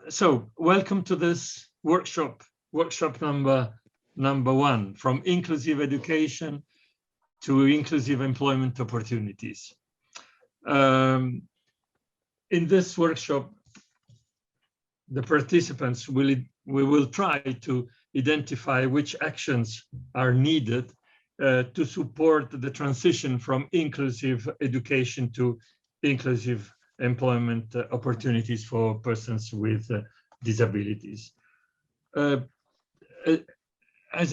So welcome to this workshop number one, from inclusive education to inclusive employment opportunities. In this workshop, the participants we will try to identify which actions are needed to support the transition from inclusive education to inclusive employment opportunities for persons with disabilities. As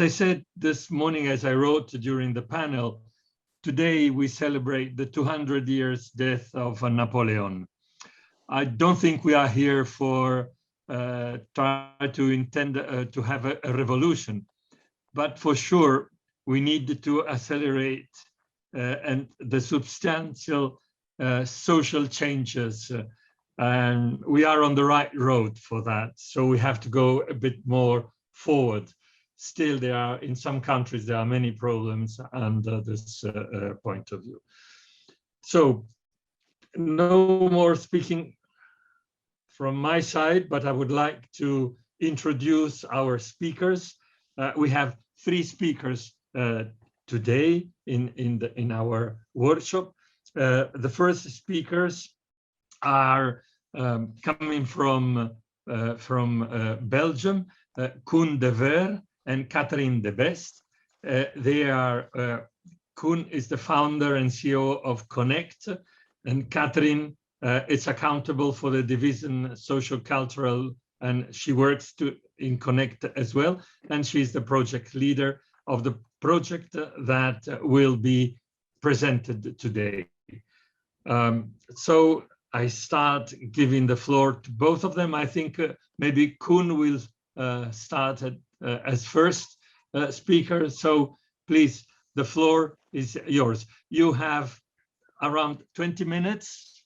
I said this morning, as I wrote during the panel, today we celebrate the 200 years death of Napoleon. I don't think we are here for try to intend to have a revolution, but for sure we need to accelerate and the substantial social changes, and we are on the right road for that. So we have to go a bit more forward. Still, there are in some countries there are many problems under this point of view. So no more speaking from my side, but I would like to introduce our speakers. We have three speakers today in our workshop. The first speakers are coming from Belgium, Koen de Ver and Catherine de Best. Koen is the founder and CEO of Connect, and Catherine is accountable for the division social cultural, and she works in Connect as well, and she's the project leader of the project that will be presented today. So I start giving the floor to both of them. I think maybe Koen will start as first speaker. So please, the floor is yours. You have around 20 minutes.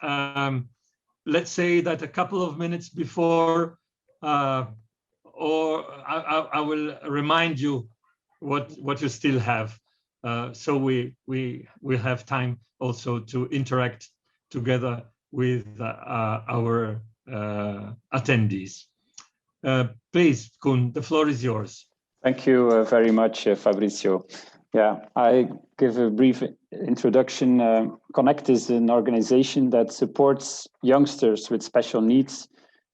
Let's say that a couple of minutes before, or I will remind you what you still have. So we have time also to interact together with our attendees. Please, Koen, the floor is yours. Thank you very much, Fabrizio. Yeah, I give a brief introduction. Connect is an organization that supports youngsters with special needs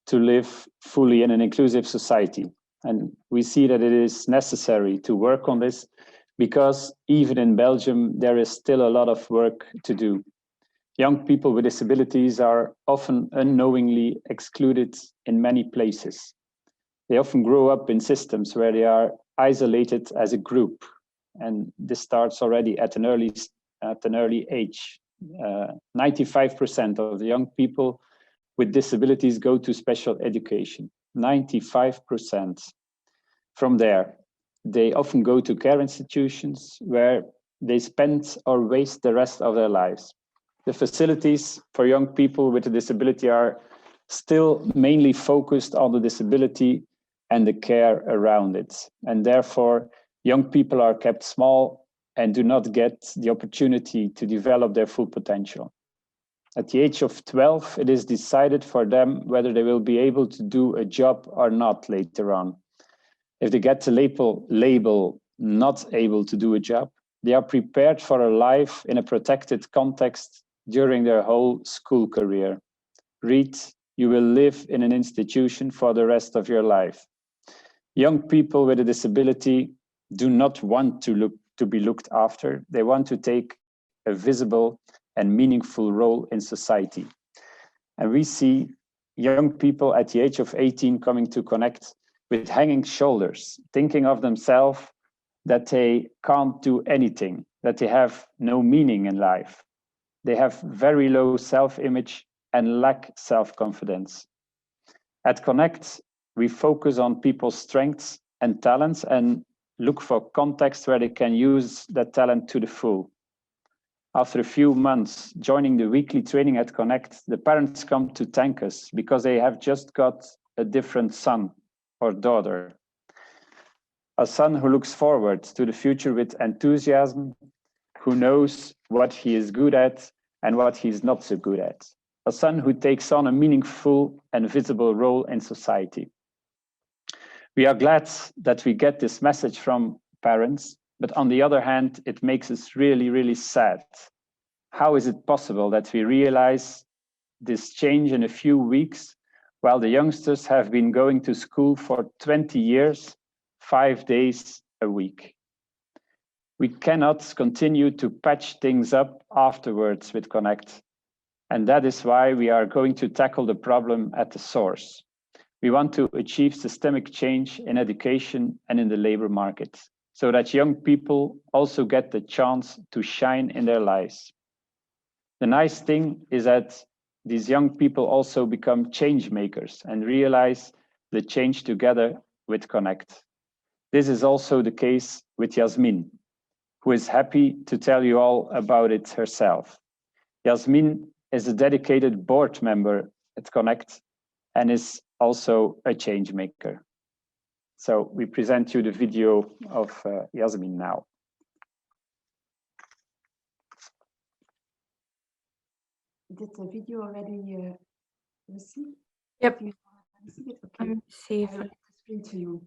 to live fully in an inclusive society. And we see that it is necessary to work on this because even in Belgium, there is still a lot of work to do. Young people with disabilities are often unknowingly excluded in many places. They often grow up in systems where they are isolated as a group. And this starts already at an early age. 95% of the young people with disabilities go to special education. 95%. From there, they often go to care institutions where they spend or waste the rest of their lives. The facilities for young people with a disability are still mainly focused on the disability and the care around it. And therefore, young people are kept small and do not get the opportunity to develop their full potential. At the age of 12, it is decided for them whether they will be able to do a job or not later on. If they get the label not able to do a job, they are prepared for a life in a protected context during their whole school career. Read, you will live in an institution for the rest of your life. Young people with a disability do not want to be looked after. They want to take a visible and meaningful role in society. And we see young people at the age of 18 coming to Connect with hanging shoulders, thinking of themselves that they can't do anything, that they have no meaning in life. They have very low self-image and lack self-confidence. At Connect, we focus on people's strengths and talents and look for contexts where they can use that talent to the full. After a few months joining the weekly training at Connect, the parents come to thank us because they have just got a different son or daughter. A son who looks forward to the future with enthusiasm, who knows what he is good at and what he's not so good at. a son who takes on a meaningful and visible role in society. We are glad that we get this message from parents, but on the other hand, it makes us really, really sad. How is it possible that we realize this change in a few weeks while the youngsters have been going to school for 20 years, 5 days a week? We cannot continue to patch things up afterwards with Connect. And that is why we are going to tackle the problem at the source. We want to achieve systemic change in education and in the labor market, so that young people also get the chance to shine in their lives. The nice thing is that these young people also become change makers and realize the change together with Connect. This is also the case with Yasmin, who is happy to tell you all about it herself. Yasmin is a dedicated board member at Connect and is also a change maker. So we present you the video of Yasmin now. Did the video already receive? Yep. You receive it? Okay. Receive. I will screen to you.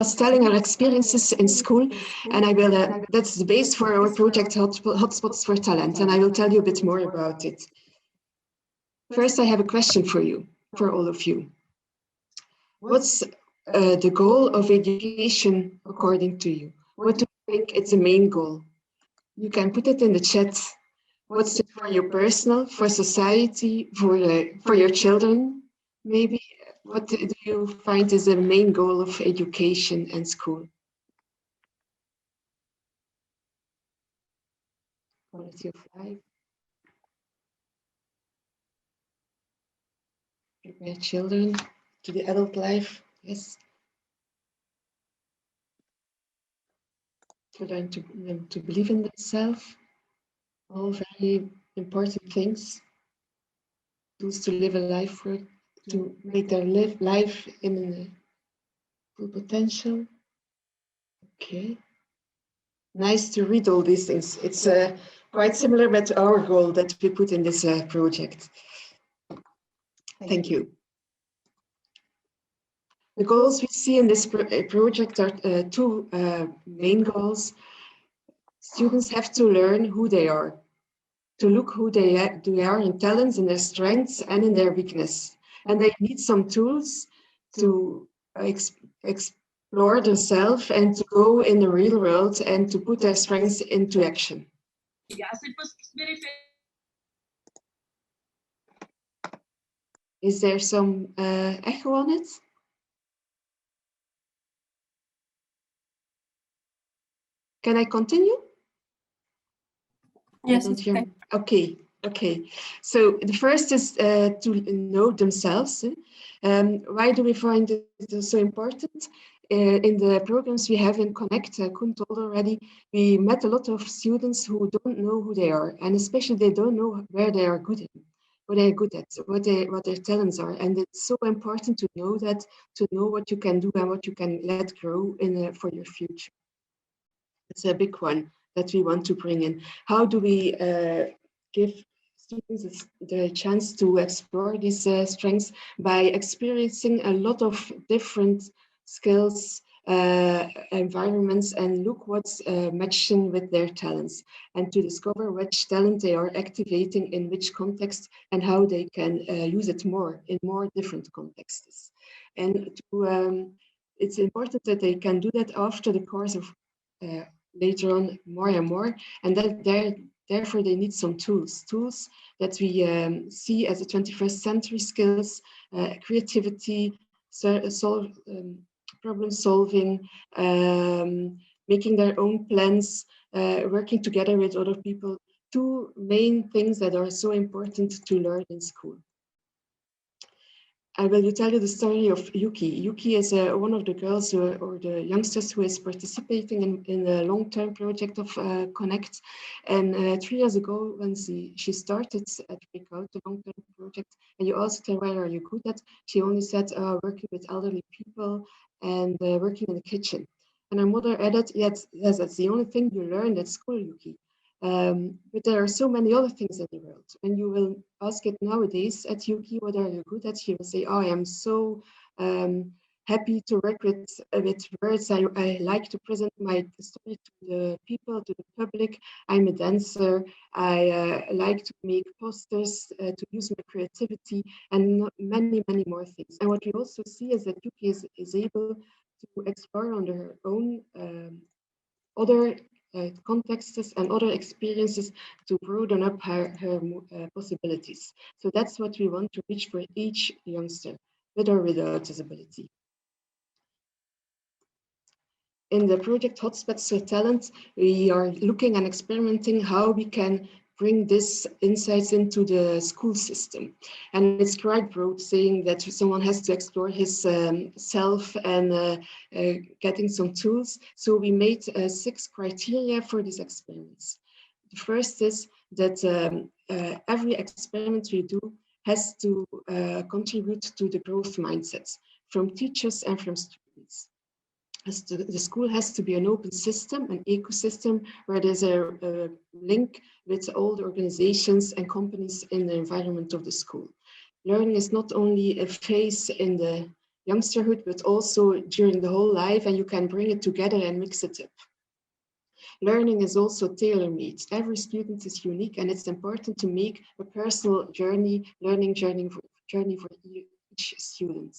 us telling our experiences in school, and I will, that's the base for our project Hotspots for Talent, and I will tell you a bit more about it. First, I have a question for you, for all of you. What's the goal of education according to you? What do you think is the main goal? You can put it in the chat. What's it for you personal, for society, for your children, maybe? What do you find is the main goal of education and school? Quality of life. Prepare children to the adult life, yes. To learn to believe in themselves. All very important things. Tools to live a life for, to make their life in full potential. Okay. Nice to read all these things. It's quite similar with our goal that we put in this project. Thank you. The goals we see in this project are two main goals. Students have to learn who they are, to look who they are in talents, in their strengths and in their weakness. And they need some tools to explore themselves and to go in the real world and to put their strengths into action. Is there some echo on it? Can I continue? Yes. Okay. Okay. So the first is to know themselves. Why do we find it so important? In the programs we have in Connect, Koen told already, we met a lot of students who don't know who they are, and especially they don't know where they are good in, what they're good at, what their talents are. And it's so important to know that, to know what you can do and what you can let grow in for your future. It's a big one that we want to bring in. How do we give students the chance to explore these strengths? By experiencing a lot of different skills, environments, and look what's matching with their talents, and to discover which talent they are activating in which context and how they can use it more in more different contexts. And to, it's important that they can do that after the course of later on more and more, and that therefore they need some tools that we see as the 21st century skills, creativity, problem solving, making their own plans, working together with other people. Two main things that are so important to learn in school. I will tell you the story of Yuki. Yuki is one of the girls or the youngsters who is participating in the long-term project of Connect. And 3 years ago, when she started at Breakout, the long-term project, and you asked her, where are you good at? She only said, working with elderly people and working in the kitchen. And her mother added, yes, that's the only thing you learned at school, Yuki. But there are so many other things in the world. When you will ask it nowadays at Yuki, what are you good at? She will say, oh, I am so happy to work with words. I like to present my story to the people, to the public. I'm a dancer. I like to make posters, to use my creativity, and many, many more things. And what we also see is that Yuki is able to explore on her own other contexts and other experiences to broaden up her possibilities. So that's what we want to reach for each youngster, with or without disability. In the project Hotspots for Talent, we are looking and experimenting how we can bring this insights into the school system. And it's quite broad, saying that someone has to explore his self and getting some tools. So we made 6 criteria for these experiments. The first is that every experiment we do has to contribute to the growth mindsets from teachers and from students. The school has to be an open system, an ecosystem where there's a link with all the organizations and companies in the environment of the school. Learning is not only a phase in the youngsterhood, but also during the whole life, and you can bring it together and mix it up. Learning is also tailor-made. Every student is unique, and it's important to make a personal learning journey for each student.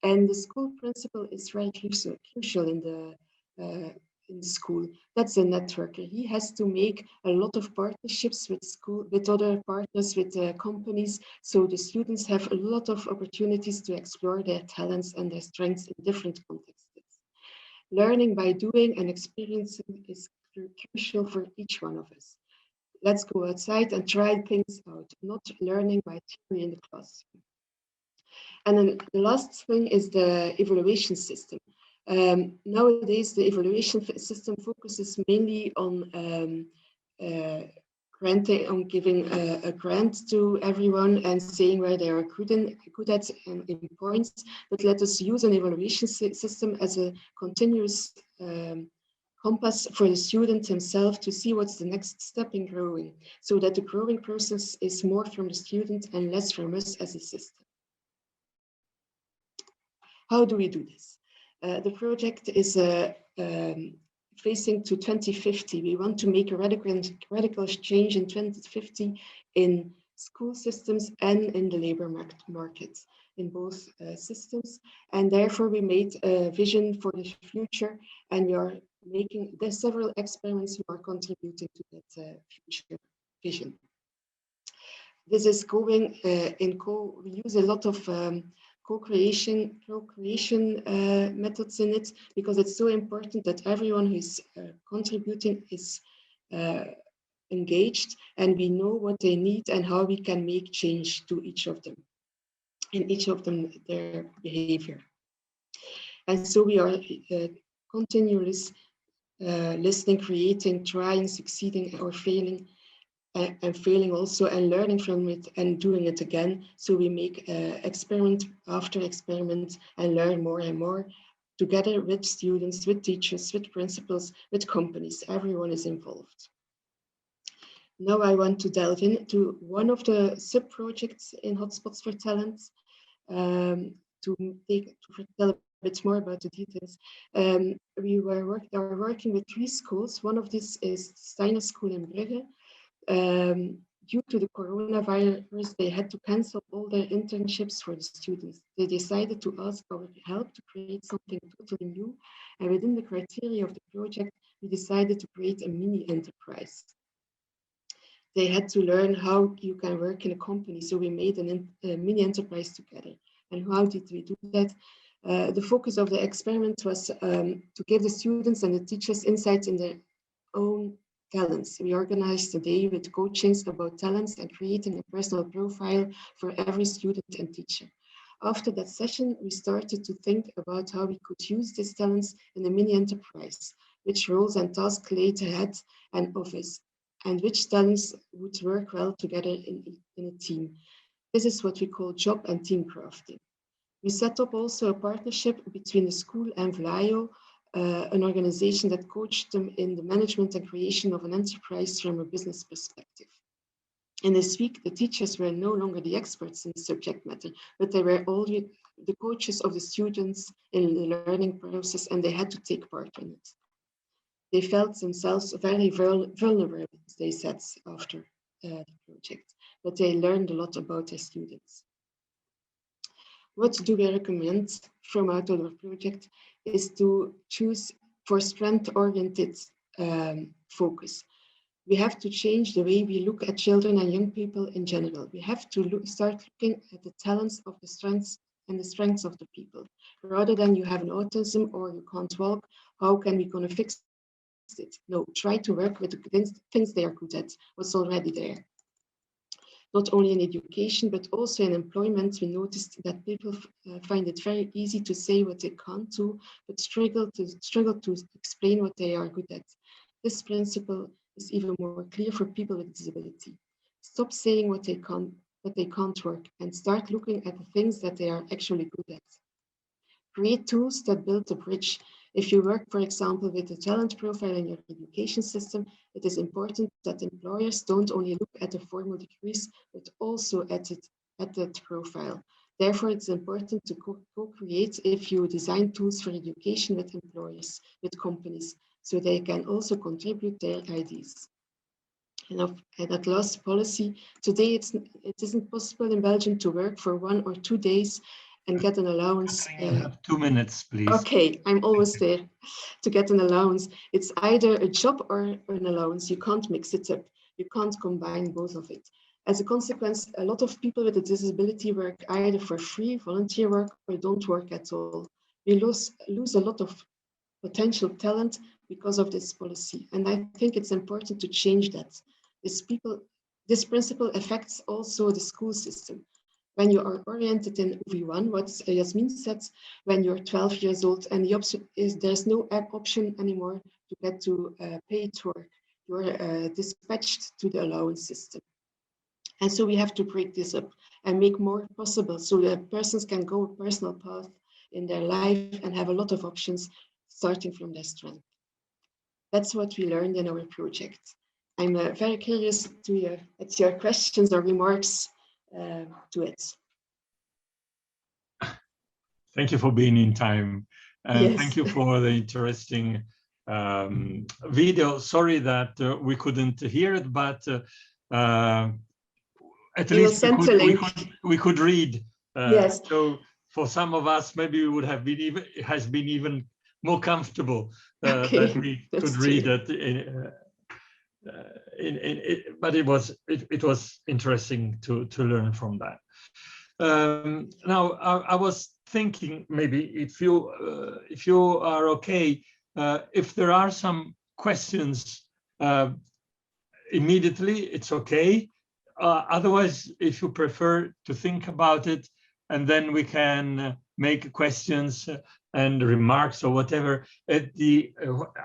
And the school principal is very crucial in the school. That's a networker. He has to make a lot of partnerships with other partners, with companies, so the students have a lot of opportunities to explore their talents and their strengths in different contexts. Learning by doing and experiencing is crucial for each one of us. Let's go outside and try things out, not learning by theory in the classroom. And then the last thing is the evaluation system. Nowadays, the evaluation system focuses mainly on giving a grant to everyone and saying where they are good at in points. But let us use an evaluation system as a continuous compass for the student himself to see what's the next step in growing, so that the growing process is more from the student and less from us as a system. How do we do this? The project is facing to 2050. We want to make a radical change in 2050 in school systems and in the labor market, in both systems. And therefore we made a vision for the future, and we are making several experiments who are contributing to that future vision. This is going we use a lot of co-creation methods in it, because it's so important that everyone who is contributing is engaged, and we know what they need and how we can make change to each of them, in each of them their behavior. And so we are continuously listening, creating, trying, succeeding or failing, and failing also, and learning from it and doing it again. So we make experiment after experiment and learn more and more together with students, with teachers, with principals, with companies. Everyone is involved. Now I want to delve into one of the sub-projects in Hotspots for Talents to tell a bit more about the details. We are working with 3 schools. One of these is Steiner School in Brugge. Due to the coronavirus, they had to cancel all their internships for the students. They decided to ask our help to create something totally new. And within the criteria of the project, we decided to create a mini enterprise. They had to learn how you can work in a company. So we made a mini enterprise together. And how did we do that? The focus of the experiment was to give the students and the teachers insights in their own talents. We organized a day with coachings about talents and creating a personal profile for every student and teacher. After that session, we started to think about how we could use these talents in a mini enterprise, which roles and tasks laid ahead and office, and which talents would work well together in a team. This is what we call job and team crafting. We set up also a partnership between the school and Vlaio, an organization that coached them in the management and creation of an enterprise from a business perspective. In this week, the teachers were no longer the experts in the subject matter, but they were already the coaches of the students in the learning process, and they had to take part in it. They felt themselves very vulnerable, they said after the project, but they learned a lot about their students. What do we recommend from out of the project is to choose for strength-oriented focus. We have to change the way we look at children and young people in general. We have to start looking at the talents of the strengths and the strengths of the people. Rather than you have an autism or you can't walk, how can we gonna fix it? No, try to work with the things they are good at, what's already there. Not only in education, but also in employment, we noticed that people find it very easy to say what they can't do, but struggle to explain what they are good at. This principle is even more clear for people with disability. Stop saying what they can't work and start looking at the things that they are actually good at. Create tools that build a bridge. If you work, for example, with a talent profile in your education system, it is important that employers don't only look at the formal degrees, but also at that profile. Therefore, it's important to co-create if you design tools for education with employers, with companies, so they can also contribute their ideas. And at last, policy. Today, it isn't possible in Belgium to work for 1 or 2 days and get an allowance. You have 2 minutes, please. Okay, I'm almost there. To get an allowance, it's either a job or an allowance. You can't mix it up. You can't combine both of it. As a consequence, a lot of people with a disability work either for free, volunteer work, or don't work at all. We lose a lot of potential talent because of this policy. And I think it's important to change that. This principle affects also the school system. When you are oriented in UV1, what Yasmin said, when you're 12 years old and the option is there's no option anymore to get to paid work. You're dispatched to the allowance system. And so we have to break this up and make more possible so that persons can go a personal path in their life and have a lot of options starting from their strength. That's what we learned in our project. I'm very curious to hear your questions or remarks to it. Thank you for being in time. And yes. Thank you for the interesting video. Sorry that we couldn't hear it, but at least we could read. Yes. So for some of us, maybe we would have been even more comfortable that we could read it. But it was interesting to learn from that. Now I was thinking, maybe if you are okay, if there are some questions immediately, it's okay. Otherwise, if you prefer to think about it, and then we can make questions and remarks or whatever at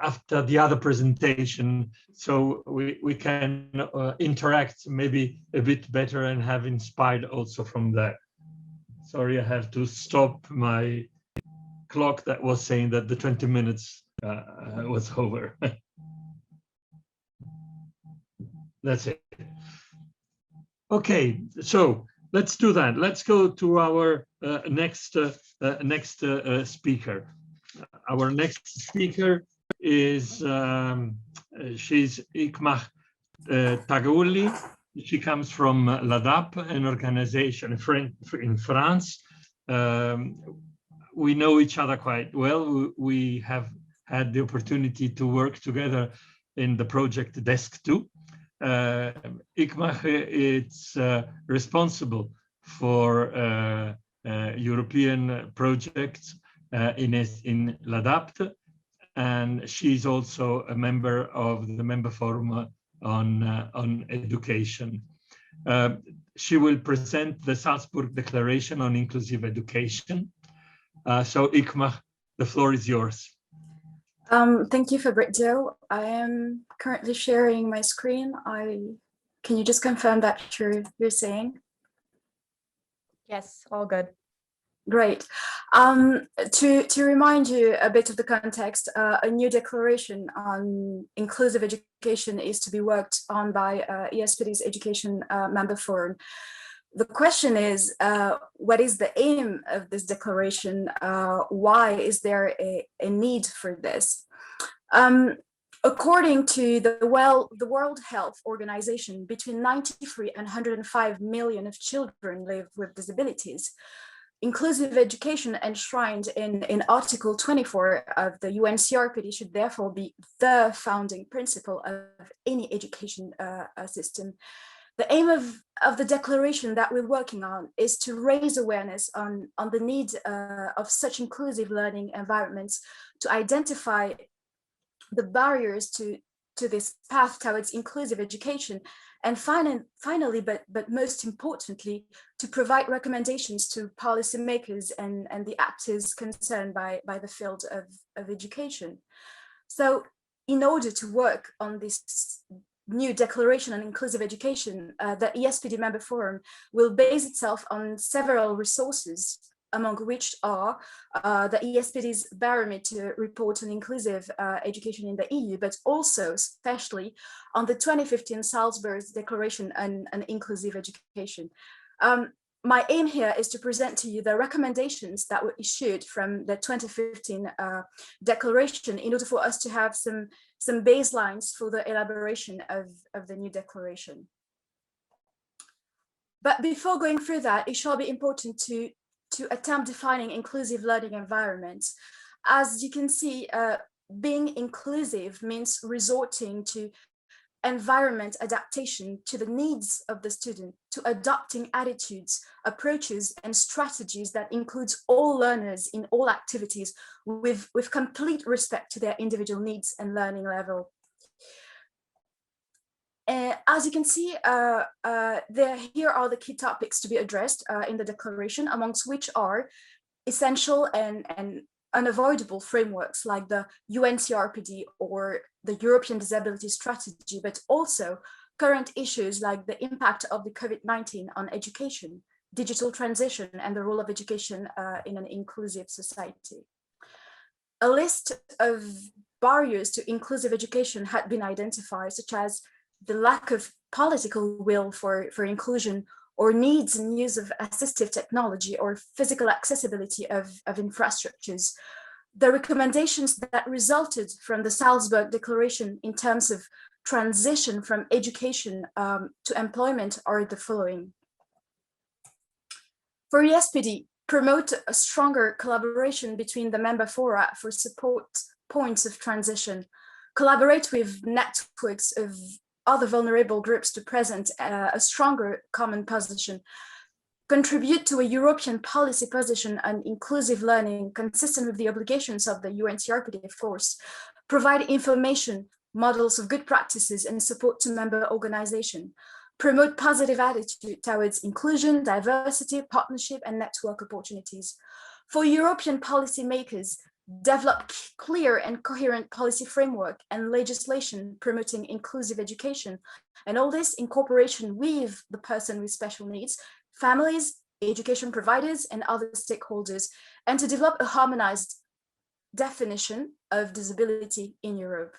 after the other presentation, so we can interact maybe a bit better and have inspired also from that. Sorry, I have to stop my clock that was saying that the 20 minutes was over. That's it. Okay, so let's do that. Let's go to our next speaker. Our next speaker is she's Ikmah Tagouli. She comes from l'ADAP, an organization in France. We know each other quite well. We have had the opportunity to work together in the project Desk 2. Ikmah is responsible for European projects in l'ADAPT, and she's also a member of the Member Forum on Education. She will present the Salzburg Declaration on Inclusive Education. So Ikmah, the floor is yours. Thank you, Fabrizio. I am currently sharing my screen. Can you just confirm that you're saying? Yes, all good. Great. To remind you a bit of the context, a new declaration on inclusive education is to be worked on by EASPD's Education Member Forum. The question is, what is the aim of this declaration? Why is there a need for this? According to the World Health Organization, between 93 and 105 million of children live with disabilities. Inclusive education enshrined in Article 24 of the UNCRPD should therefore be the founding principle of any education system. The aim of the declaration that we're working on is to raise awareness on the need of such inclusive learning environments, to identify the barriers to this path towards inclusive education, and finally, but most importantly, to provide recommendations to policymakers and the actors concerned by the field of education. So in order to work on this new declaration on inclusive education, the EASPD Member Forum will base itself on several resources, among which are the EASPD's Barometer Report on Inclusive Education in the EU, but also especially on the 2015 Salzburg Declaration on Inclusive Education. my aim here is to present to you the recommendations that were issued from the 2015 declaration in order for us to have some baselines for the elaboration of the new declaration. But before going through that, it shall be important to attempt defining inclusive learning environments. As you can see, being inclusive means resorting to environment adaptation to the needs of the student, to adopting attitudes, approaches, and strategies that includes all learners in all activities with complete respect to their individual needs and learning level. As you can see, here are the key topics to be addressed in the declaration, amongst which are essential and unavoidable frameworks like the UNCRPD or the European Disabilities Strategy, but also current issues like the impact of the COVID-19 on education, digital transition, and the role of education in an inclusive society. A list of barriers to inclusive education had been identified, such as the lack of political will for inclusion, or needs and use of assistive technology or physical accessibility of infrastructures. The recommendations that resulted from the Salzburg Declaration in terms of transition from education to employment are the following. For EASPD, promote a stronger collaboration between the member fora for support points of transition, collaborate with networks of other vulnerable groups to present a stronger common position, contribute to a European policy position on inclusive learning consistent with the obligations of the UNCRPD, of course, provide information, models of good practices, and support to member organizations, promote positive attitude towards inclusion, diversity, partnership, and network opportunities. For European policymakers, develop clear and coherent policy framework and legislation promoting inclusive education, and all this in cooperation with the person with special needs, families, education providers, and other stakeholders, and to develop a harmonized definition of disability in Europe.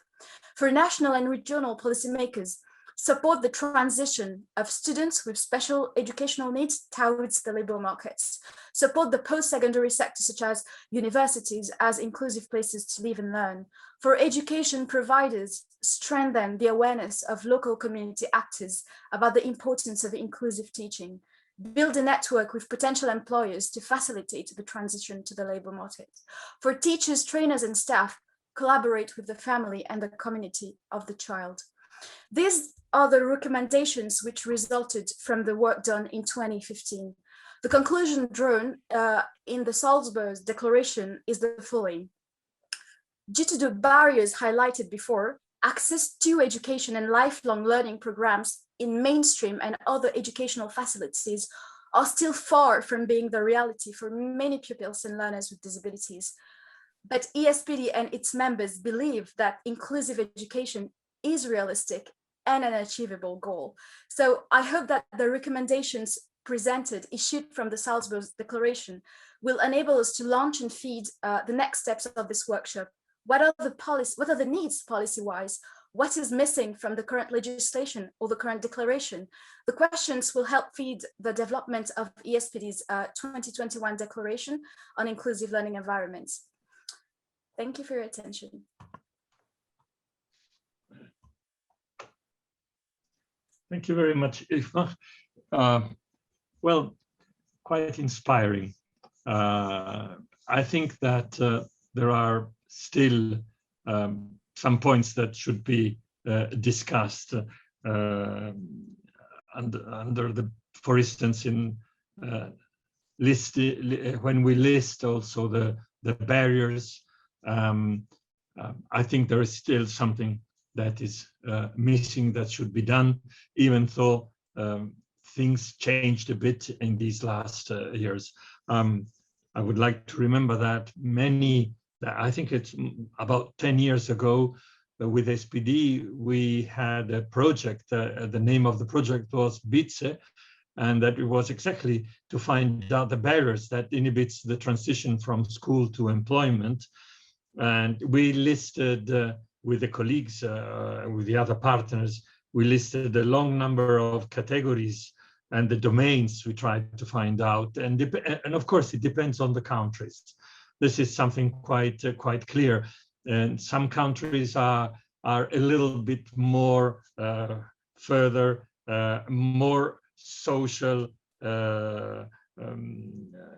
For national and regional policymakers, support the transition of students with special educational needs towards the labor markets, support the post-secondary sector such as universities as inclusive places to live and learn. For education providers, strengthen the awareness of local community actors about the importance of inclusive teaching, build a network with potential employers to facilitate the transition to the labor market. For teachers, trainers, and staff, collaborate with the family and the community of the child. These are the recommendations which resulted from the work done in 2015. The conclusion drawn in the Salzburg Declaration is the following. Due to the barriers highlighted before, access to education and lifelong learning programs in mainstream and other educational facilities are still far from being the reality for many pupils and learners with disabilities. But EASPD and its members believe that inclusive education is realistic and an achievable goal. So I hope that the recommendations presented, issued from the Salzburg Declaration, will enable us to launch and feed the next steps of this workshop. What are the needs policy-wise? What is missing from the current legislation or the current declaration? The questions will help feed the development of EASPD's 2021 Declaration on Inclusive Learning Environments. Thank you for your attention. Thank you very much, Eva. Well, quite inspiring. I think that there are still some points that should be discussed under the, for instance, in when we list also the barriers. I think there is still something that is missing that should be done, even though things changed a bit in these last years. I would like to remember that I think it's about 10 years ago, with SPD, we had a project, the name of the project was BITSE, and that it was exactly to find out the barriers that inhibits the transition from school to employment. And we listed, with the colleagues, with the other partners, we listed a long number of categories and the domains we try to find out. And of course, it depends on the countries. This is something quite clear. And some countries are a little bit more further, more social,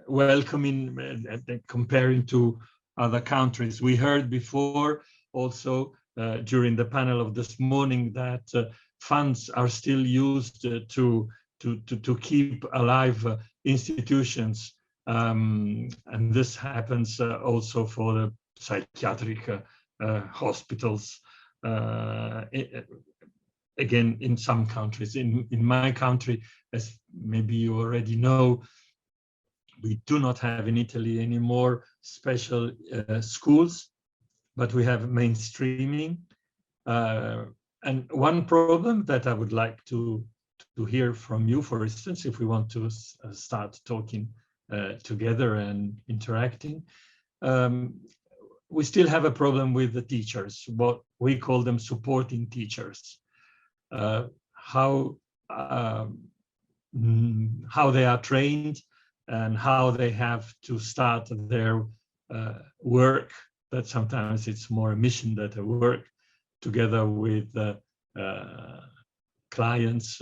welcoming, comparing to other countries. We heard before also during the panel of this morning that funds are still used to keep alive institutions, and this happens also for the psychiatric hospitals. Again, in some countries, in my country, as maybe you already know, we do not have in Italy anymore special schools, but we have mainstreaming. And one problem that I would like to hear from you, for instance, if we want to start talking together and interacting, we still have a problem with the teachers, what we call them supporting teachers. How they are trained and how they have to start their work, that sometimes it's more a mission than a work, together with clients,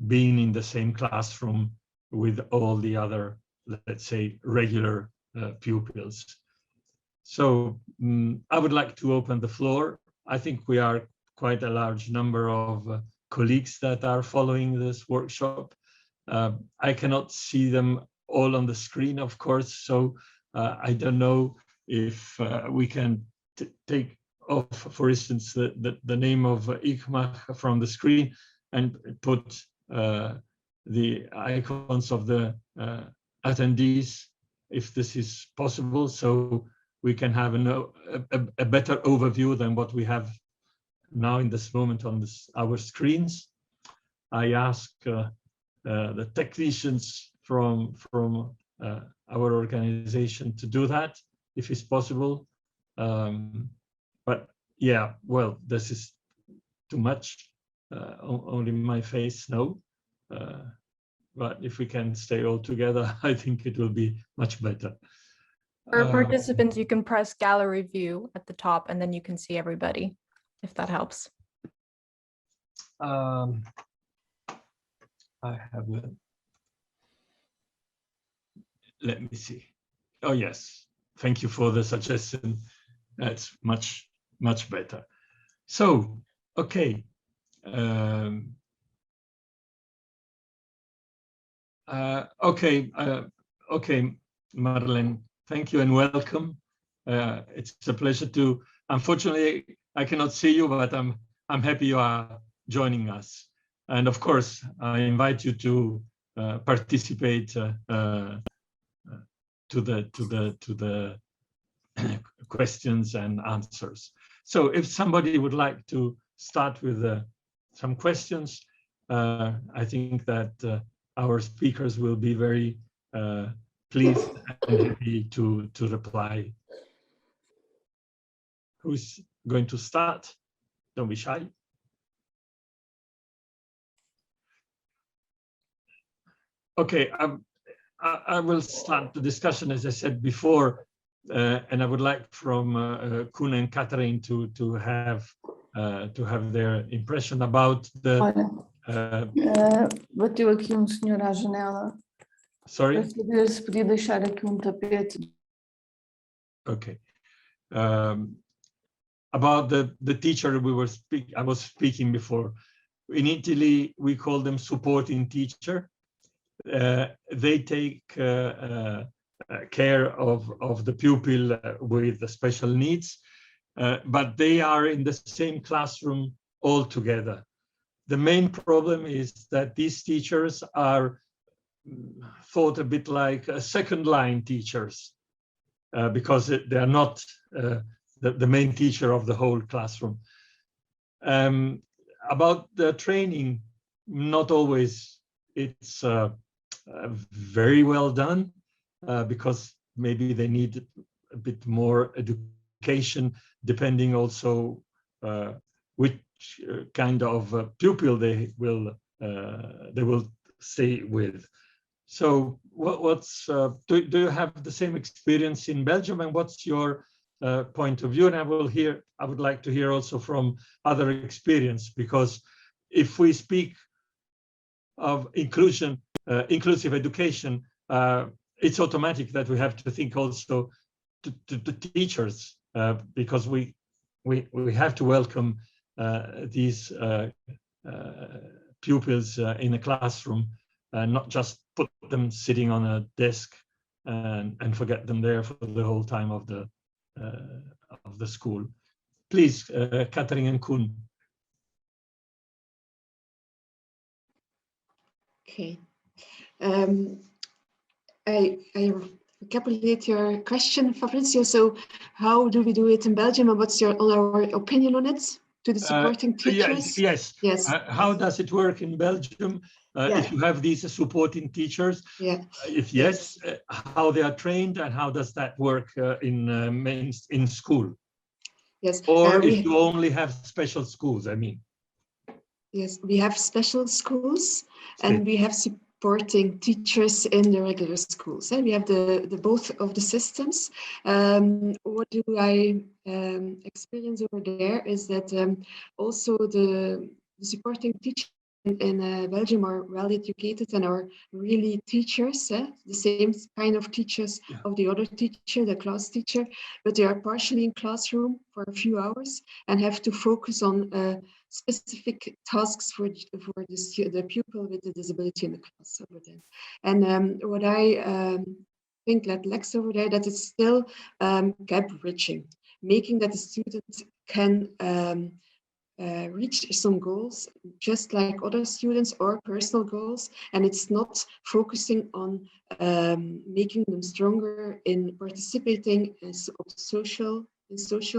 being in the same classroom with all the other, let's say, regular pupils. So I would like to open the floor. I think we are quite a large number of colleagues that are following this workshop. I cannot see them all on the screen, of course, so I don't know if we can take off, for instance, the name of ICMA from the screen and put the icons of the attendees, if this is possible, so we can have a better overview than what we have now in this moment on our screens. I ask the technicians from our organization to do that, if it's possible. But yeah, well, this is too much. Only my face, no. But if we can stay all together, I think it will be much better. For participants, you can press gallery view at the top and then you can see everybody, if that helps. I have a, let me see. Oh, yes. Thank you for the suggestion. That's much better. So, okay. Okay, Madeleine, thank you and welcome. It's a pleasure to, unfortunately, I cannot see you, but I'm happy you are joining us. And of course, I invite you to participate to the questions and answers. So if somebody would like to start with some questions, I think that our speakers will be very pleased and happy to reply. Who's going to start? Don't be shy. Okay, I will start the discussion, as I said before, and I would like from Koen and Catherine to have their impression about the. Bateu aqui senhor à janela. Sorry. Para saber se podia deixar aqui tapete. Okay. About the teacher I was speaking before. In Italy, we call them supporting teacher. They take care of the pupil with the special needs, but they are in the same classroom all together. The main problem is that these teachers are thought a bit like second line teachers because they are not the main teacher of the whole classroom. About the training, not always it's very well done because maybe they need a bit more education, depending also which kind of pupil they will stay with. So do you have the same experience in Belgium, and what's your point of view? And I would like to hear also from other experience, because if we speak of inclusive education, it's automatic that we have to think also to teachers, because we have to welcome these pupils in a classroom, not just put them sitting on a desk and forget them there for the whole time of the school. Please, Katarina and Koen. Okay. I recapitulate your question, Fabrizio. So how do we do it in Belgium, and what's our opinion on it to the supporting teachers? Yes. How does it work in Belgium if you have these supporting teachers? Yeah. If yes, how they are trained, and how does that work in school? Yes. Or if you only have special schools, I mean. Yes, we have special schools, and we have supporting teachers in the regular schools. And we have the both of the systems. What do I experience over there is that also the supporting teachers in Belgium are well educated and are really teachers, the same kind of teachers of the other teacher, the class teacher, but they are partially in classroom for a few hours and have to focus on specific tasks for the pupil with the disability in the class over there. And what I think that lacks over there, that it's still gap bridging, making that the student can reach some goals just like other students or personal goals, and it's not focusing on making them stronger in participating in social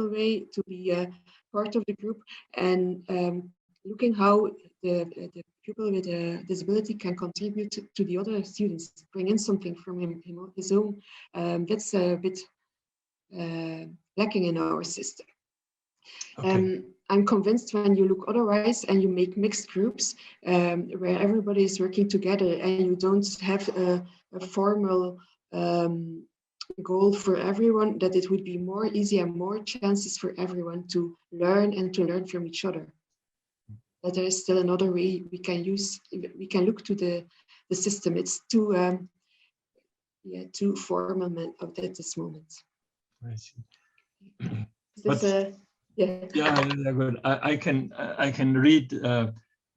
way to be part of the group, and looking how the pupil with a disability can contribute to the other students, bring in something from his own. That's a bit lacking in our system. Okay. I'm convinced when you look otherwise and you make mixed groups where everybody is working together and you don't have a formal goal for everyone, that it would be more easy and more chances for everyone to learn and to learn from each other. But there is still another way we can look to the system. It's too formal at this moment. I see. Good. I can read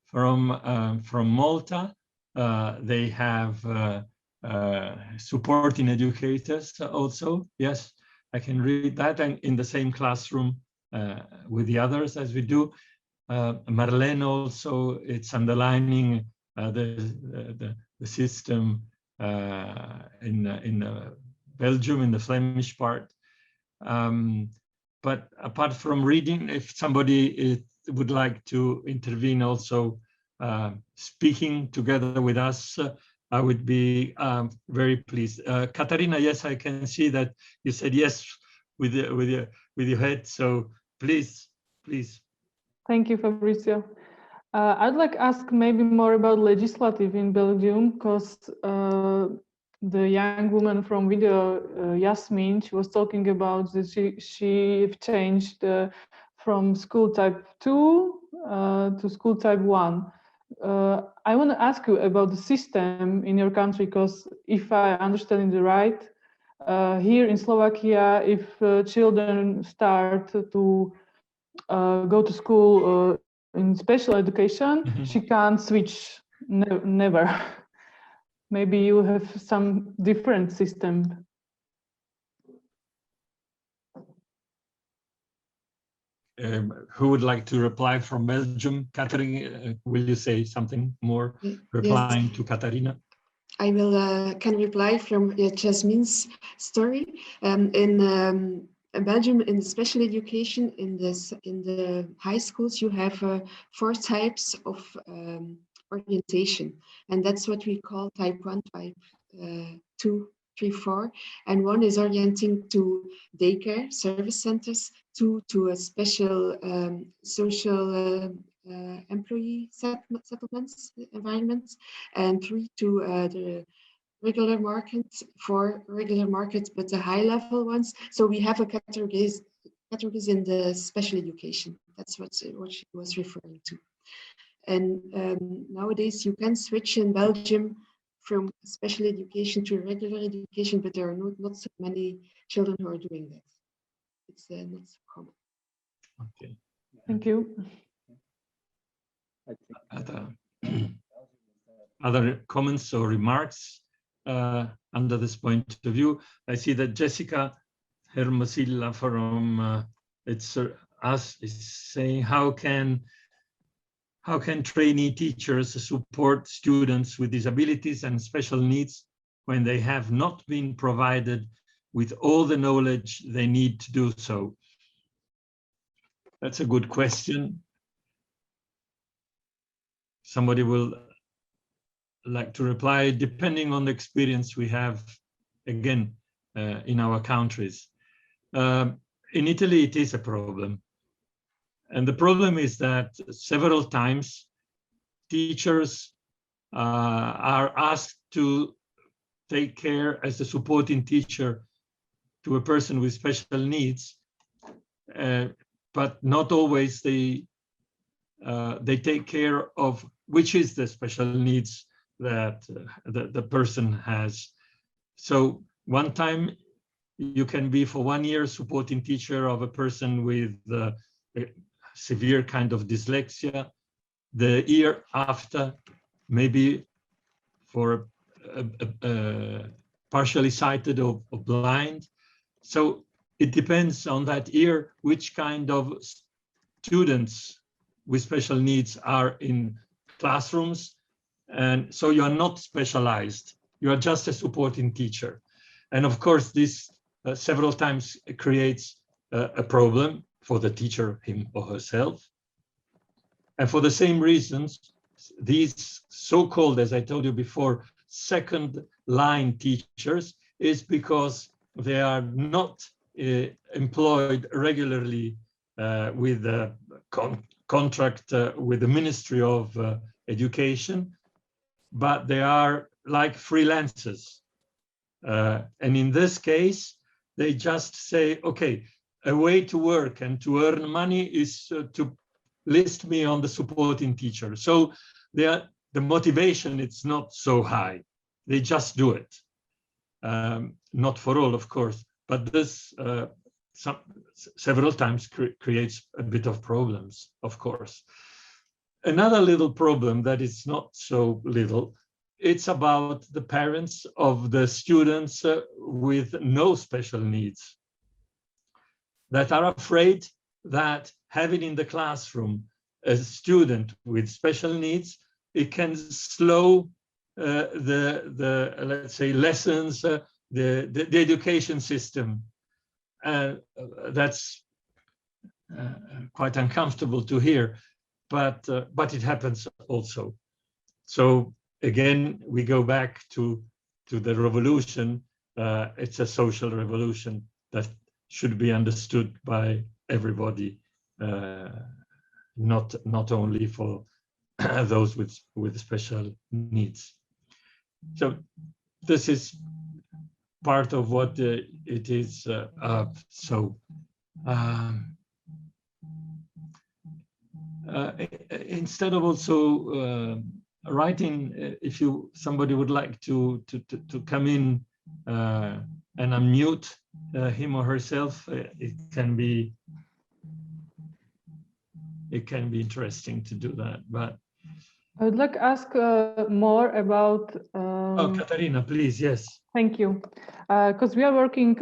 from Malta. They have supporting educators also. Yes, I can read that, and in the same classroom with the others as we do. Marlene also, it's underlining the system in Belgium, in the Flemish part. But apart from reading, if somebody would like to intervene also speaking together with us, I would be very pleased. Katarina, yes, I can see that you said yes with your head. So please. Thank you, Fabrizio. I'd like to ask maybe more about legislative in Belgium, because the young woman from video, Yasmin, she was talking about that she changed from school type 2 to school type 1. I want to ask you about the system in your country, because if I understand it right, here in Slovakia, if children start to go to school in special education, she can't switch, never. Maybe you have some different system. Who would like to reply from Belgium? Catherine, will you say something more replying to Katarina? I will can reply from Jasmine's story. In Belgium, in the special education, in the high schools, you have 4 types of orientation, and that's what we call type 1, type 2, 3, 4, and 1 is orienting to daycare service centers, 2 to a special social employee settlements environments, and 3 to the regular market, 4 regular markets, but the high level ones. So we have a categories in the special education. That's what she was referring to. And nowadays you can switch in Belgium from special education to regular education, but there are not so many children who are doing that. It's not so common. Okay. Thank you. Other comments or remarks under this point of view? I see that Jessica Hermosilla from us is saying, how can trainee teachers support students with disabilities and special needs when they have not been provided with all the knowledge they need to do so? That's a good question. Somebody will like to reply, depending on the experience we have, again, in our countries. In Italy, it is a problem. And the problem is that several times teachers are asked to take care as a supporting teacher to a person with special needs, but not always they take care of which is the special needs that the person has. So one time you can be for 1 year supporting teacher of a person with a severe kind of dyslexia. The year after, maybe for a partially sighted or blind. So it depends on that year which kind of students with special needs are in classrooms. And so you are not specialized, you are just a supporting teacher. And of course, this several times creates a problem for the teacher, him or herself. And for the same reasons, these so-called, as I told you before, second line teachers is because they are not employed regularly with a contract with the Ministry of Education, but they are like freelancers. And in this case, they just say, okay, a way to work and to earn money is to list me on the supporting teacher. So the motivation, it's not so high. They just do it. Not for all, of course, but this several times creates a bit of problems, of course. Another little problem that is not so little, it's about the parents of the students with no special needs that are afraid that having in the classroom a student with special needs, it can slow the let's say lessons, the education system. That's quite uncomfortable to hear, but it happens also. So again, we go back to the revolution. It's a social revolution that should be understood by everybody, not only for those with special needs. So this is part of what it is. Instead of also writing, if somebody would like to come in and unmute him or herself, it can be interesting to do that. But I would like to ask more about. Oh, Katarina, please, yes. Thank you. Because we are working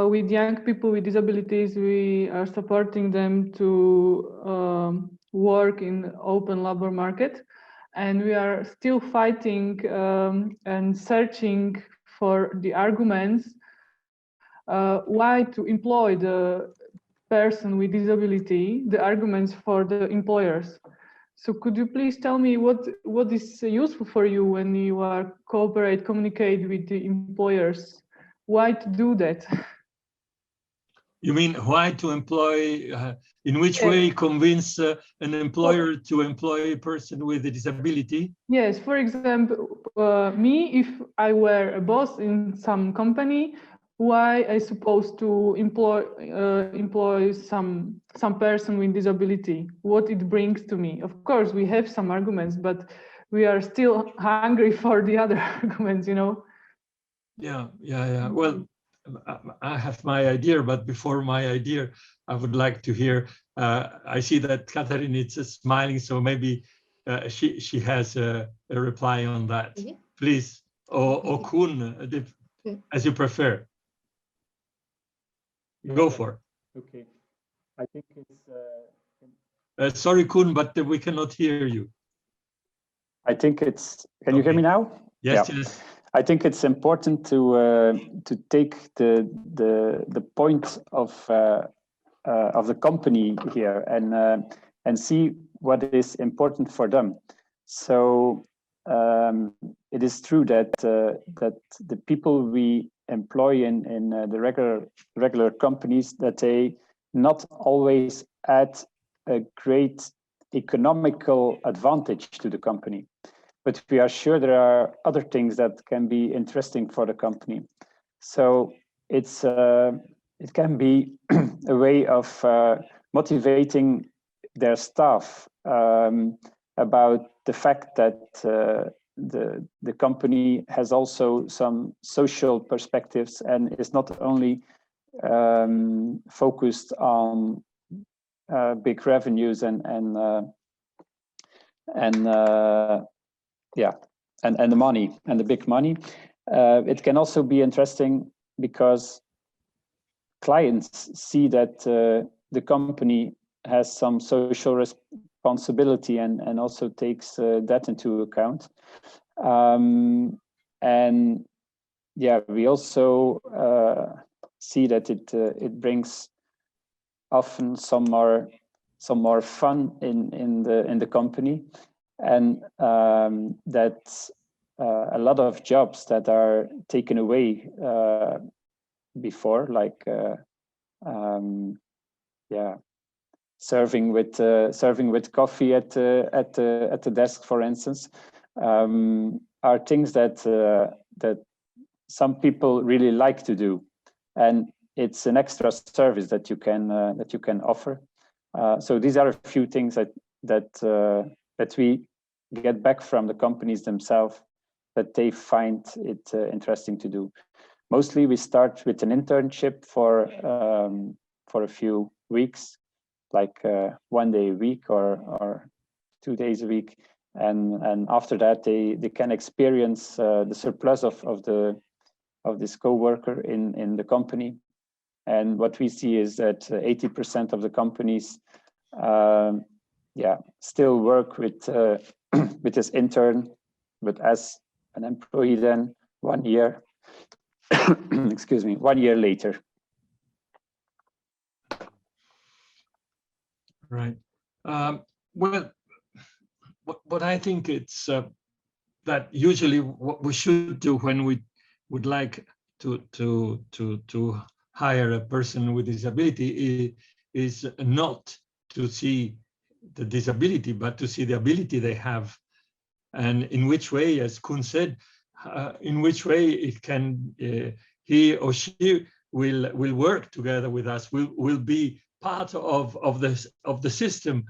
with young people with disabilities, we are supporting them to work in open labor market, and we are still fighting and searching for the arguments why to employ the person with disability, the arguments for the employers. So could you please tell me what is useful for you when you are communicate with the employers? Why to do that? You mean why to employ, in which way convince an employer to employ a person with a disability? Yes, for example, me, if I were a boss in some company, why I supposed to employ some person with disability, what it brings to me. Of course, we have some arguments, but we are still hungry for the other arguments, you know? Yeah. Well, I have my idea, but before my idea, I would like to hear, I see that Catherine is smiling, so maybe she has a reply on that. Mm-hmm. Please, or Kun, as you prefer. Go for it. Okay. I think it's... sorry, Kun, but we cannot hear you. I think it's... Can you hear me now? Yes, yeah. yes. I think it's important to take the point of the company here and see what is important for them. So it is true that that the people we employ in the regular companies, that they not always add a great economical advantage to the company. But we are sure there are other things that can be interesting for the company. So it's it can be a way of motivating their staff about the fact that the company has also some social perspectives and is not only focused on big revenues and the money and the big money. It can also be interesting because clients see that the company has some social responsibility and also takes that into account. And yeah, we also see that it brings often some more fun in the company, and that a lot of jobs that are taken away before, like serving with coffee at the desk, for instance, are things that some people really like to do, and it's an extra service that you can offer. So these are a few things that we get back from the companies themselves, that they find it interesting to do. Mostly we start with an internship for a few weeks, like 1 day a week or 2 days a week, and after that they can experience the surplus of this co-worker in the company. And what we see is that 80% of the companies still work with this intern, but as an employee then 1 year, excuse me, 1 year later. Right. Well, what I think it's that usually what we should do when we would like to hire a person with disability is not to see the disability, but to see the ability they have, and in which way, as Kun said, in which way it can he or she will work together with us, will be part of the system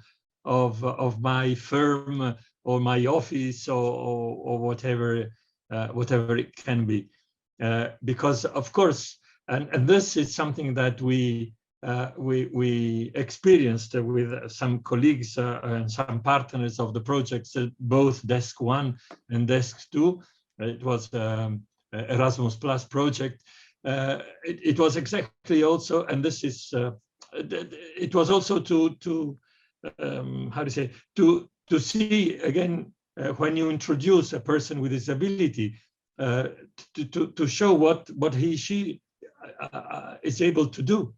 of my firm or my office or whatever it can be, because of course, and this is something that we experienced with some colleagues and some partners of the projects, both Desk 1 and Desk 2. It was Erasmus Plus project. It was exactly also, and this is, it was also to how to say, to see again, when you introduce a person with disability, to show what she is able to do.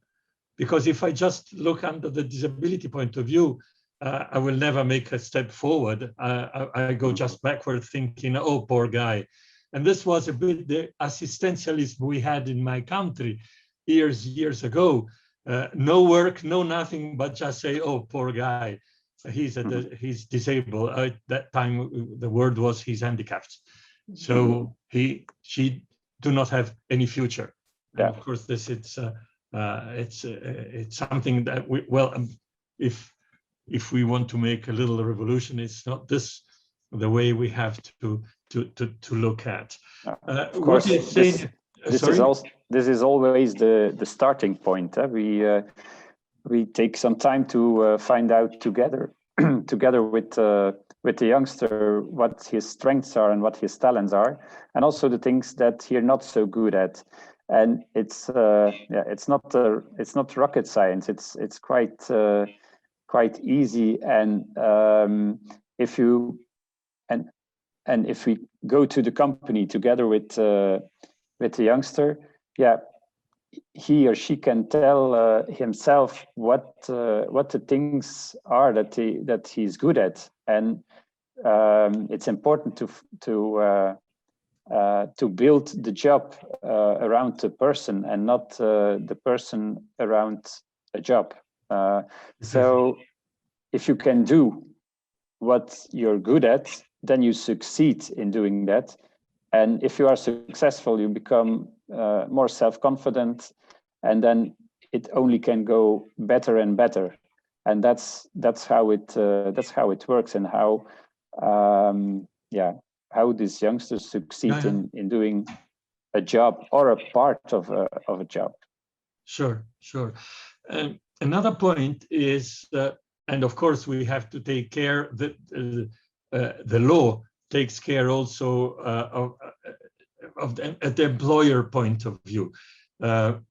Because if I just look under the disability point of view, I will never make a step forward. I go just backward thinking, oh, poor guy. And this was a bit the assistantialism we had in my country years ago. no work, no nothing, but just say, oh, poor guy, he's disabled. At that time, the word was he's handicapped. So she do not have any future. And of course, this it's something that if we want to make a little revolution, it's not this the way we have to look at. Of course, this is always the starting point. We take some time to find out together with the youngster what his strengths are and what his talents are, and also the things that he's not so good at. And it's not rocket science. It's quite easy. And if we go to the company together with the youngster, he or she can tell himself what the things are that he's good at, and it's important to build the job around the person and not the person around a job. So if you can do what you're good at, then you succeed in doing that. And if you are successful, you become more self-confident, and then it only can go better and better. And that's how it works, and how these youngsters succeed in doing a job or a part of a job. Sure. Another point is that, and of course we have to take care that the law takes care also of the employer point of view. In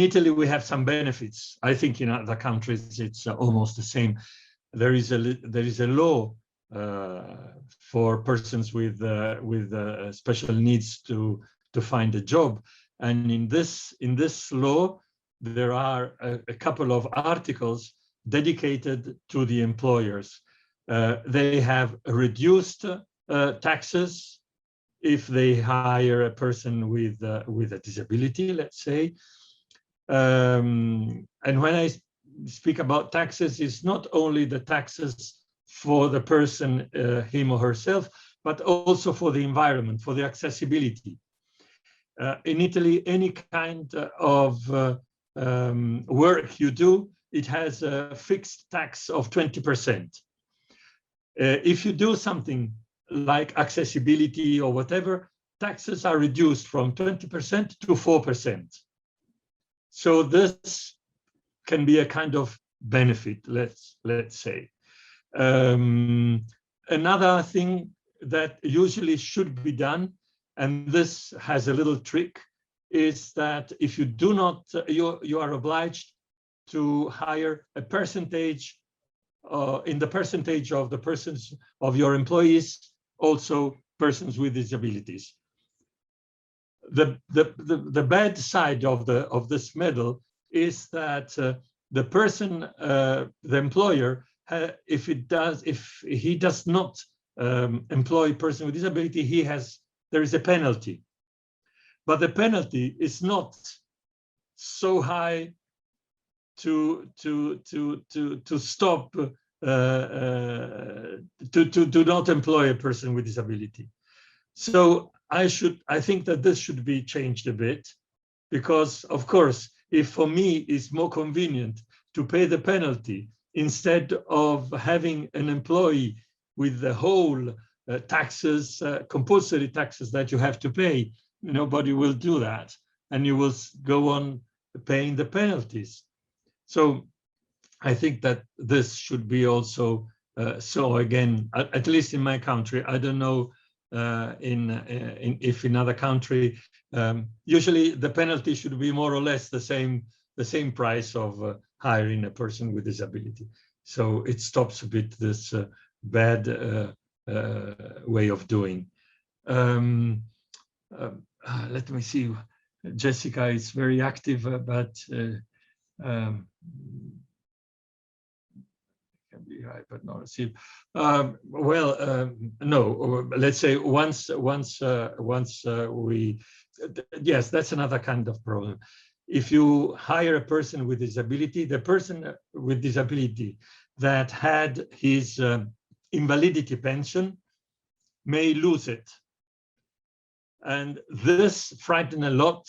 Italy, we have some benefits. I think in other countries it's almost the same. There is a law for persons with special needs to find a job, and in this law there are a couple of articles dedicated to the employers. They have reduced taxes if they hire a person with a disability, let's say. And when I speak about taxes, it's not only the taxes for the person, him or herself, but also for the environment, for the accessibility. In Italy, any kind of work you do, it has a fixed tax of 20%. If you do something like accessibility or whatever, taxes are reduced from 20% to 4%. So this can be a kind of benefit, let's say. Another thing that usually should be done, and this has a little trick, is that if you do not, you are obliged to hire a percentage, in the percentage of the persons of your employees, also persons with disabilities. The bad side of this medal is that the person, the employer, if he does not employ a person with disability, there is a penalty. But the penalty is not so high to stop to not employ a person with disability. So I think that this should be changed a bit, because of course, if for me it's more convenient to pay the penalty instead of having an employee with the whole taxes, compulsory taxes that you have to pay, nobody will do that, and you will go on paying the penalties. So I think that this should be also, so again, at least in my country, I don't know if in other country, usually the penalty should be more or less the same price of hiring a person with disability. So it stops a bit this bad way of doing. Let me see. Jessica is very active, but can be high, but not received. No. Let's say once we, yes, that's another kind of problem. if you hire a person with disability, the person with disability that had his invalidity pension may lose it. And this frightened a lot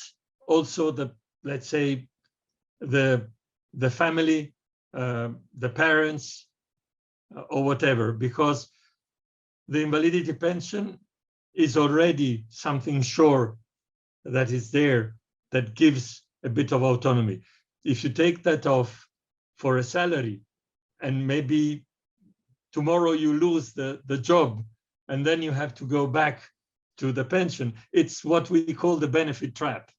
also the, let's say, the family, the parents, or whatever, because the invalidity pension is already something sure that is there that gives a bit of autonomy. If you take that off for a salary and maybe tomorrow you lose the job and then you have to go back to the pension, it's what we call the benefit trap.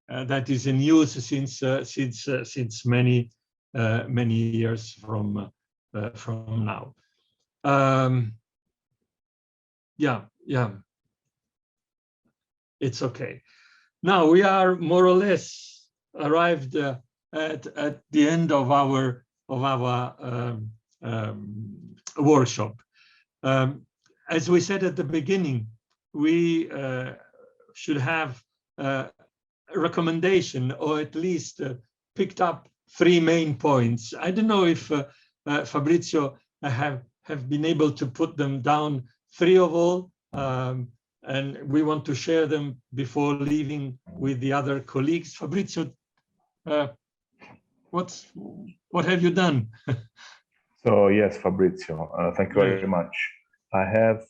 That is in use since many years from now. Yeah, it's okay. Now we are more or less arrived at the end of our workshop. As we said at the beginning, we should have a recommendation, or at least picked up 3 main points. I don't know if Fabrizio have been able to put them down, 3 of all, and we want to share them before leaving with the other colleagues. Fabrizio, what have you done? So yes, Fabrizio, thank you very much. I have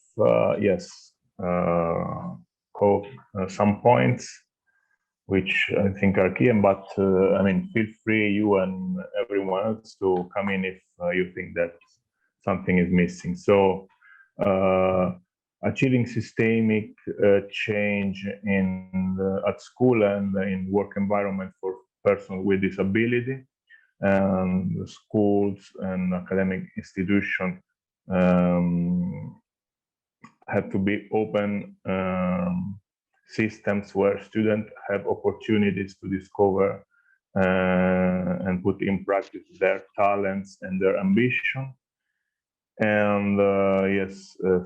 some points which I think are key, but I mean, feel free, you and everyone else, to come in if you think that something is missing. So achieving systemic change at school and in work environment for persons with disability, and the schools and academic institutions have to be open systems where students have opportunities to discover and put in practice their talents and their ambition. And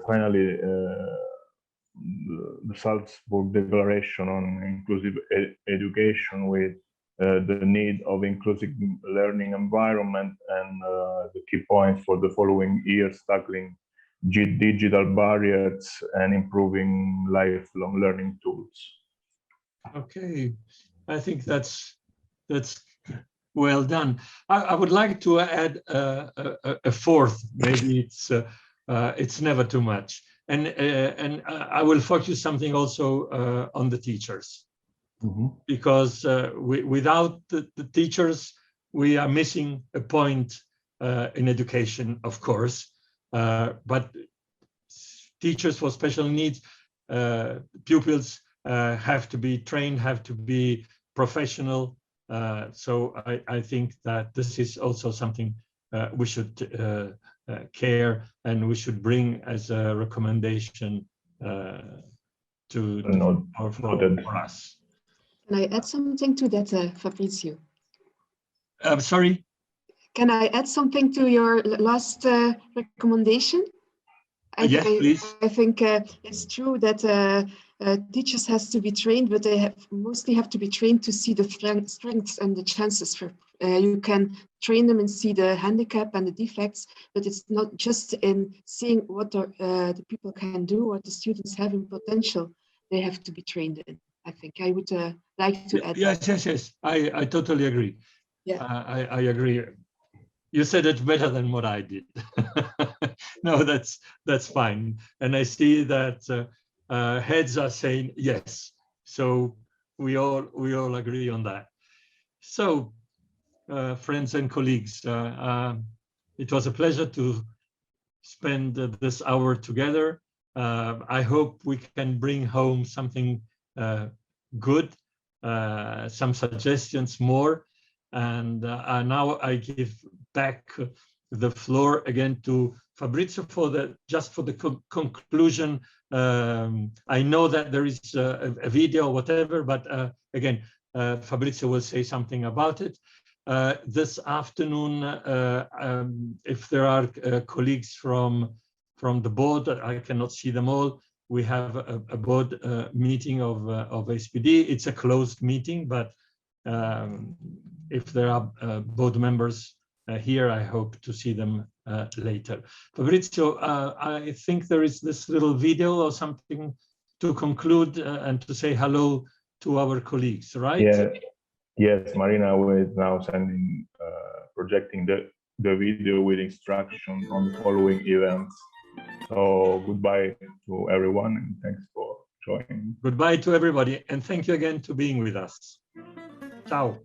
finally, the Salzburg Declaration on Inclusive Education, with the need of inclusive learning environment, and the key points for the following years: tackling digital barriers and improving lifelong learning tools. Okay, I think that's well done. I would like to add a 4th. Maybe it's never too much, and I will focus something also on the teachers, because without the teachers, we are missing a point in education, of course. But teachers for special needs, pupils have to be trained, have to be professional. So I think that this is also something we should care, and we should bring as a recommendation for us. Can I add something to that, Fabrizio? I'm sorry? Can I add something to your last recommendation? Yes, please. I think it's true that teachers has to be trained, but they mostly have to be trained to see the strengths and the chances. For you can train them and see the handicap and the defects, but it's not just in seeing what the people can do, what the students have in potential. They have to be trained in. I think I would like to add. Yes. I totally agree. Yeah, I agree. You said it better than what I did. No, that's fine. And I see that heads are saying yes. So we all agree on that. So, friends and colleagues, it was a pleasure to spend this hour together. I hope we can bring home something good, some suggestions more. And now I give back the floor again to Fabrizio for the conclusion. I know that there is a video, whatever, but again, Fabrizio will say something about it. This afternoon, if there are colleagues from the board, I cannot see them all. We have a board meeting of EASPD. It's a closed meeting, but if there are board members here, I hope to see them later. Fabrizio, I think there is this little video or something to conclude and to say hello to our colleagues, right? Yeah. Yes, Marina is now sending, projecting the video with instructions on the following events. So goodbye to everyone and thanks for joining. Goodbye to everybody and thank you again for being with us. Ciao.